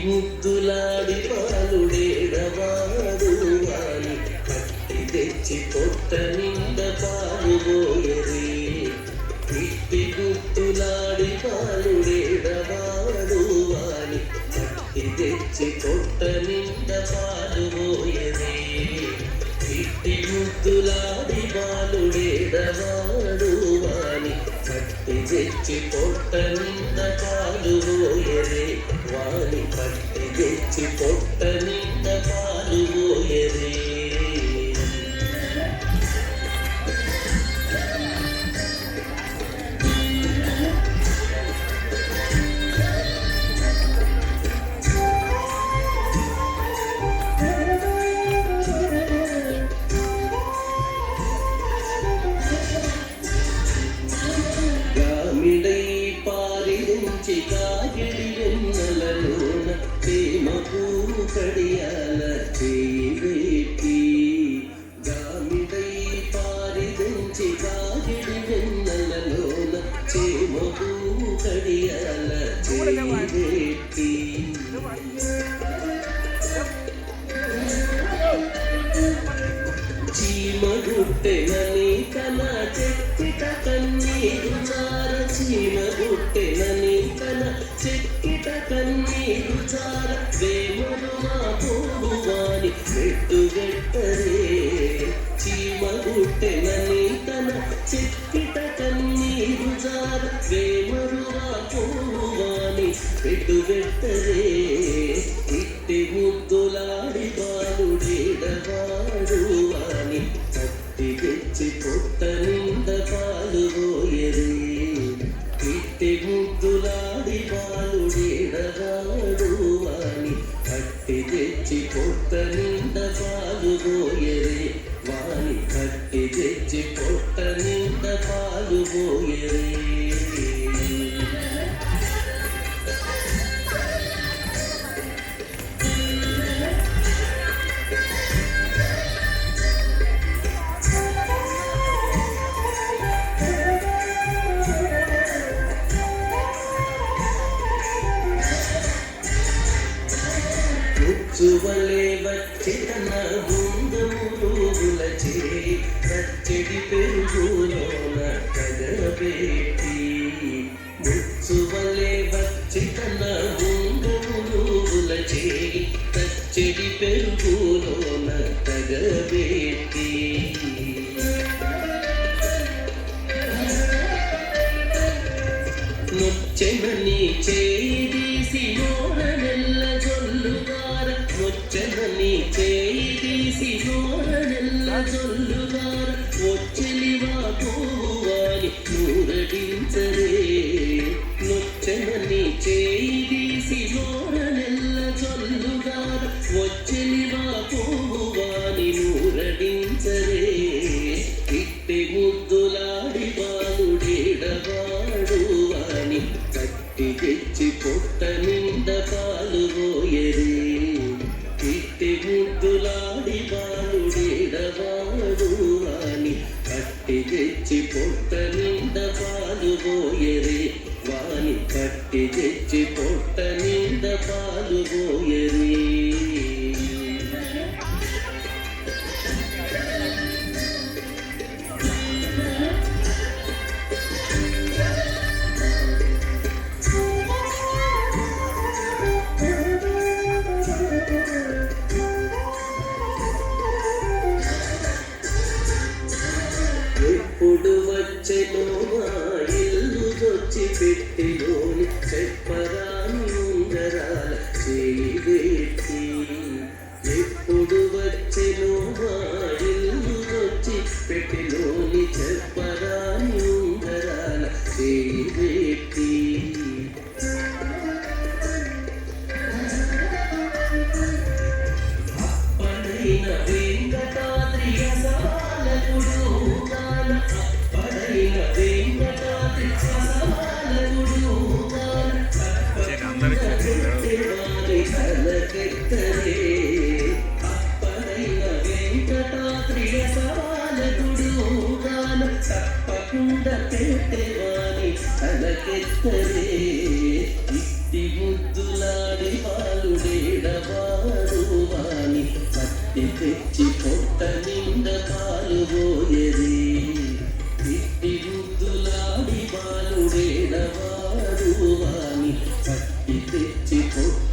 ముద్దులాడి పాలుడేడవాడు వాని పట్టి తెచ్చి పొట్ట నింద పాలు పోయరే. ఇట్టి గుర్తులాడి పాలుడేడవాడు వాని పట్టి తెచ్చి పొట్ట నింద పాలు పోయరే. ఇట్టి ముద్దులాడి పాలుడేడవాడు వాని పట్టి తెచ్చి పొట్ట నింద పాలు పోయరే. వాని పట్టి తెచ్చి పొట్ట నింద పాలు పోయరే. గామిడై పారించి కాగిడి వెన్నెలలోన ప్రేమకు కడియాల చేయి. గామిడై పారించి కాగిడి వెన్నెలలోన ప్రేమకు కడియాల చేయి. చీమగుట్టెనని కన చెక్కిట కన్నీరు చార. చీమగుట్టెనని కన చెక్కిట కన్నీరు చార. వేమరు మా పోవాని పెట్టుగట్టరే. చీమగుట్టెనని కన చెక్కిట కన్నీరు చార. వేమరు మా పోవాని పెట్టుగట్టరే. ఇట్టి ముద్దులాడి బాలుడేడవాడు వాని పట్టి తెచ్చి పొట్ట నింద పాలు పోయరే. ఇట్టి ముద్దులాడి బాలుడేడవాడు వాని పట్టి తెచ్చి పొట్ట నింద పాలు పోయరే. వాని పట్టి తెచ్చి పొట్ట నింద పాలు పోయరే. ముచ్చువలే వచ్చి తన బృందముల చేరి పచ్చడి పెరుగులోన కగబెట్టి. ముచ్చువలే వచ్చి తన బృందముల చేరి పచ్చడి పెరుగులోన కగబెట్టి. నొచ్చెనని చేయి తీసి నోరనెల్ల జొల్లుగార. నొచ్చెనని చేయి తీసి నోరనెల్ల జొల్లుగార. వచ్చెలివా పోవాని నూరడించరే. నొచ్చెనని చేయి తీసి నోరనెల్ల జొల్లుగార. వచ్చెలివా పోవాని నూరడించరే. ఇట్టి ముద్దులాడి బాలుడేడవాడు వాని పట్టి తెచ్చి పొట్ట నింద పాలు పోయరే. ఇట్టి ముద్దులాడి బాలుడేడవాడు వాని పట్టి తెచ్చి పొట్ట నింద పాలు పోయరే. వాని పట్టి తెచ్చి పొట్ట నింద పాలు పోయరే. ఎప్పుడు వచ్చెనో మా ఇల్లు వచ్చి పెట్టిలోని చెప్పరాని ఉంగరాల చేయి పెట్టి. ఎప్పుడు వచ్చెనో మా ఇల్లు వచ్చి పెట్టిలోని చెప్పరాని ఉంగరాల చేయి పెట్టి. అప్పడైన వెంకటాద్రి అసవాలకుడు గాన. అప్పడైన వెంకటాద్రి అసవాలకుడు గాన. పక్కకెత్తరే ఇట్టి ముద్దులాడి పాలుడేడవాడు వాని పట్టి తెచ్చి పొట్ట నిండ పాలు పోయరే ఇట్టి ముద్దులాడి పాలుడేడవాడు వాని పట్టి తెచ్చి పొట్ట